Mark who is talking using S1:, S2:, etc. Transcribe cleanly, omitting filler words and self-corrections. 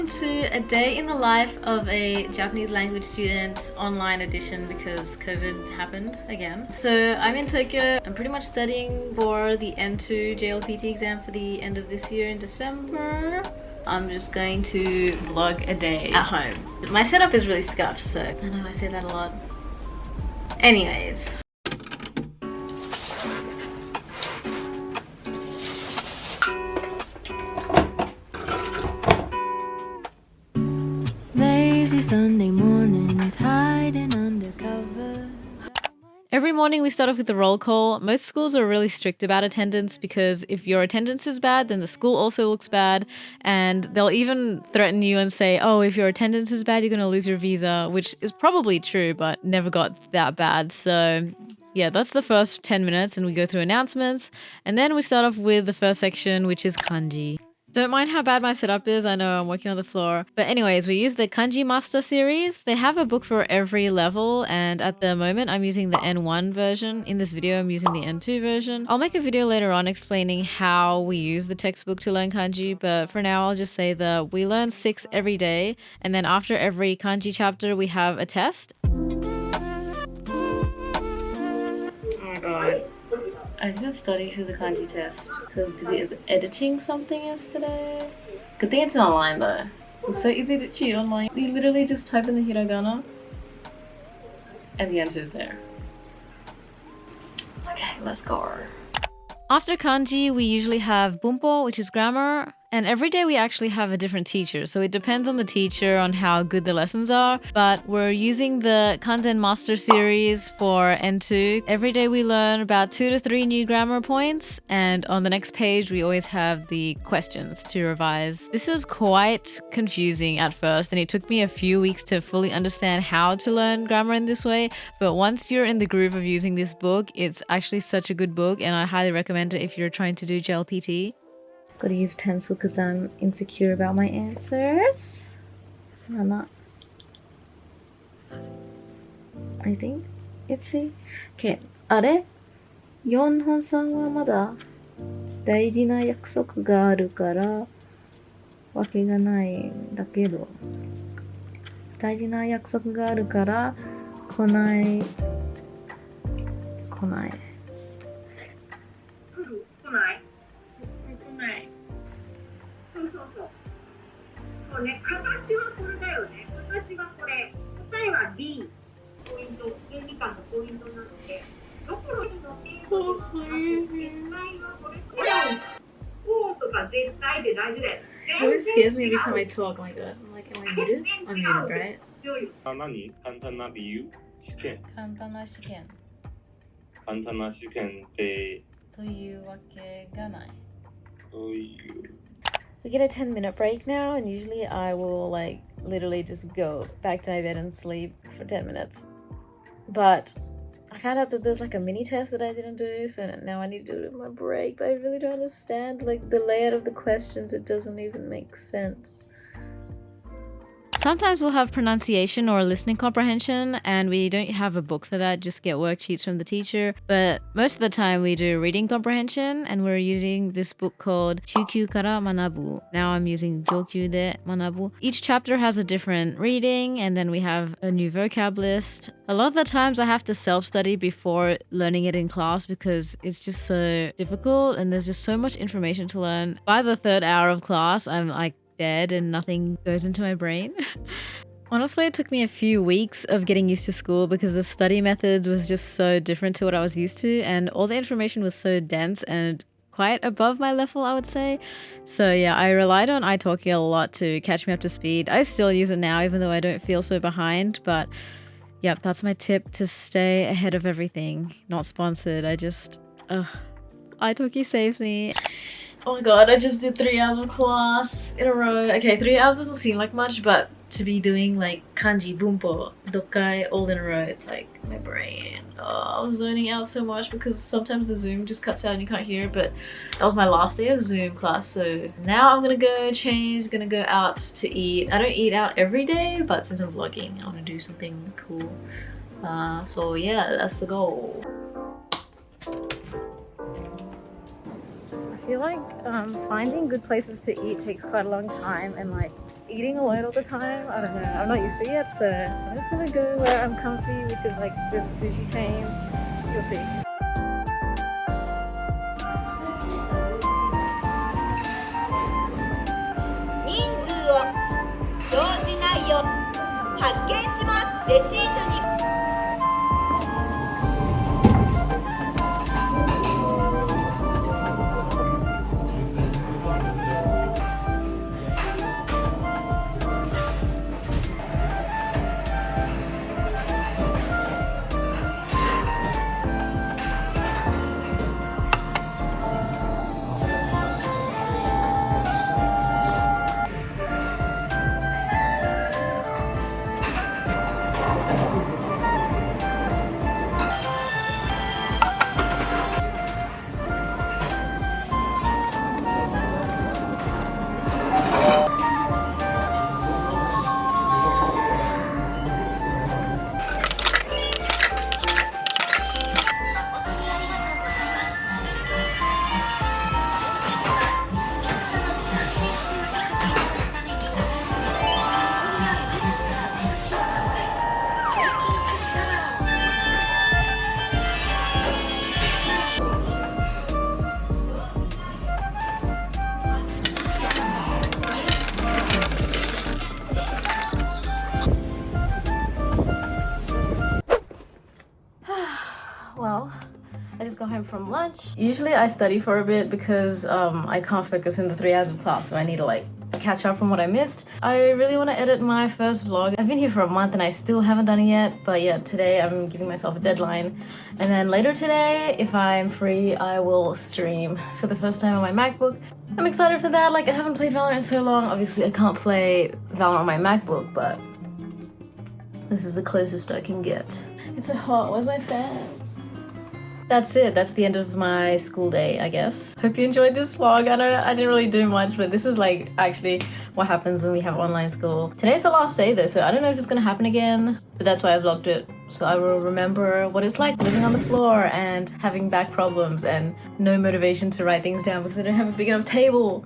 S1: welcome to a day in the life of a Japanese language student online edition because COVID happened again. So I'm in Tokyo. I'm pretty much studying for the N2 JLPT exam for the end of this year in December. I'm just going to vlog a day at home. My setup is really scuffed, so I know I say that a lot. Anyways.
S2: Sunday mornings hiding under covers.
S1: Every morning we start off with the roll call. Most schools are really strict about attendance because if your attendance is bad, then the school also looks bad, and they'll even threaten you and say, oh, if your attendance is bad, you're going to lose your visa, which is probably true, but never got that bad. So yeah, that's the first 10 minutes and we go through announcements, and then we start off with the first section, which is kanji. Don't mind how bad my setup is, I know I'm working on the floor. But anyways, we use the Kanji Master series. They have a book for every level, and at the moment I'm using the N1 version. In this video I'm using the N2 version. I'll make a video later on explaining how we use the textbook to learn kanji, but for now I'll just say that we learn 6 every day, and then after every kanji chapter we have a test. Oh my god. I didn't study for the kanji test because I was busy editing something yesterday. Good thing it's online though. It's so easy to cheat online. You literally just type in the hiragana and the answer is there. Okay, let's go. After kanji, we usually have bunpo, which is grammar. And every day we actually have a different teacher, so it depends on the teacher on how good the lessons are. But we're using the Kanzen Master series for N2. Every day we learn about 2 to 3 new grammar points, and on the next page we always have the questions to revise. This is quite confusing at first, and it took me a few weeks to fully understand how to learn grammar in this way. But once you're in the groove of using this book, it's actually such a good book, and I highly recommend it if you're trying to do JLPT. Gotta use pencil because I'm insecure about my answers. I'm not. I think. Let's see. Okay. あれ? 4本さんはまだ大事な約束があるからわけがないんだけど、大事な約束があるから来ない。
S3: そうね、形はこれだよね。形はこれ。答えは B。ポイント、倫理観のポイントなので、どこののピントに絶対はこれ。こうとか絶対で大事だよ。
S1: It always scares me every time I talk. Oh my god. I'm like, am I muted? I'm muted, right?
S4: 何？簡単な理由？試験。
S1: 簡単な試験。
S4: 簡単な試験って
S1: というわけがない。
S4: どういう？
S1: We get a 10-minute break now, and usually I will like literally just go back to my bed and sleep for 10 minutes. But I found out that there's like a mini test that I didn't do, so now I need to do it in my break. But I really don't understand like the layout of the questions. It doesn't even make sense. Sometimes we'll have pronunciation or listening comprehension, and we don't have a book for that, just get worksheets from the teacher. But most of the time we do reading comprehension, and we're using this book called Chūkyū kara manabu. Now I'm using Jōkyū de manabu. Each chapter has a different reading, and then we have a new vocab list. A lot of the times I have to self-study before learning it in class because it's just so difficult and there's just so much information to learn. By the 3rd hour of class, I'm like dead and nothing goes into my brain. Honestly, it took me a few weeks of getting used to school because the study methods was just so different to what I was used to, and all the information was so dense and quite above my level, I would say. So yeah, I relied on ITALKI a lot to catch me up to speed. I still use it now even though I don't feel so behind, but yep, that's my tip to stay ahead of everything. Not sponsored, ITALKI saves me. Oh my god, I just did 3 hours of class in a row. Okay, 3 hours doesn't seem like much, but to be doing like kanji, bunpo, dokkai all in a row, it's like my brain. Oh, I was zoning out so much because sometimes the Zoom just cuts out and you can't hear, but that was my last day of Zoom class, so now I'm gonna go change, gonna go out to eat. I don't eat out every day, but since I'm vlogging, I wanna do something cool. So yeah, let's go. I feel like finding good places to eat takes quite a long time, and like eating alone all the time. I don't know. I'm not used to it yet, so I'm just gonna go where I'm comfy, which is like this sushi chain. You'll see.
S5: 人数を表示内容発見しますレシートに
S1: Well, I just got home from lunch. Usually I study for a bit because I can't focus in the 3 hours of class, so I need to like catch up from what I missed. I really want to edit my first vlog. I've been here for a month and I still haven't done it yet, but yeah, today I'm giving myself a deadline. And then later today, if I'm free, I will stream for the first time on my MacBook. I'm excited for that. Like, I haven't played Valorant in so long. Obviously, I can't play Valorant on my MacBook, but this is the closest I can get. It's so hot. Where's my fan? That's it. That's the end of my school day, I guess. Hope you enjoyed this vlog. I didn't really do much, but this is like actually what happens when we have online school. Today's the last day though, so I don't know if it's gonna happen again, but that's why I vlogged it. So I will remember what it's like living on the floor and having back problems and no motivation to write things down because I don't have a big enough table.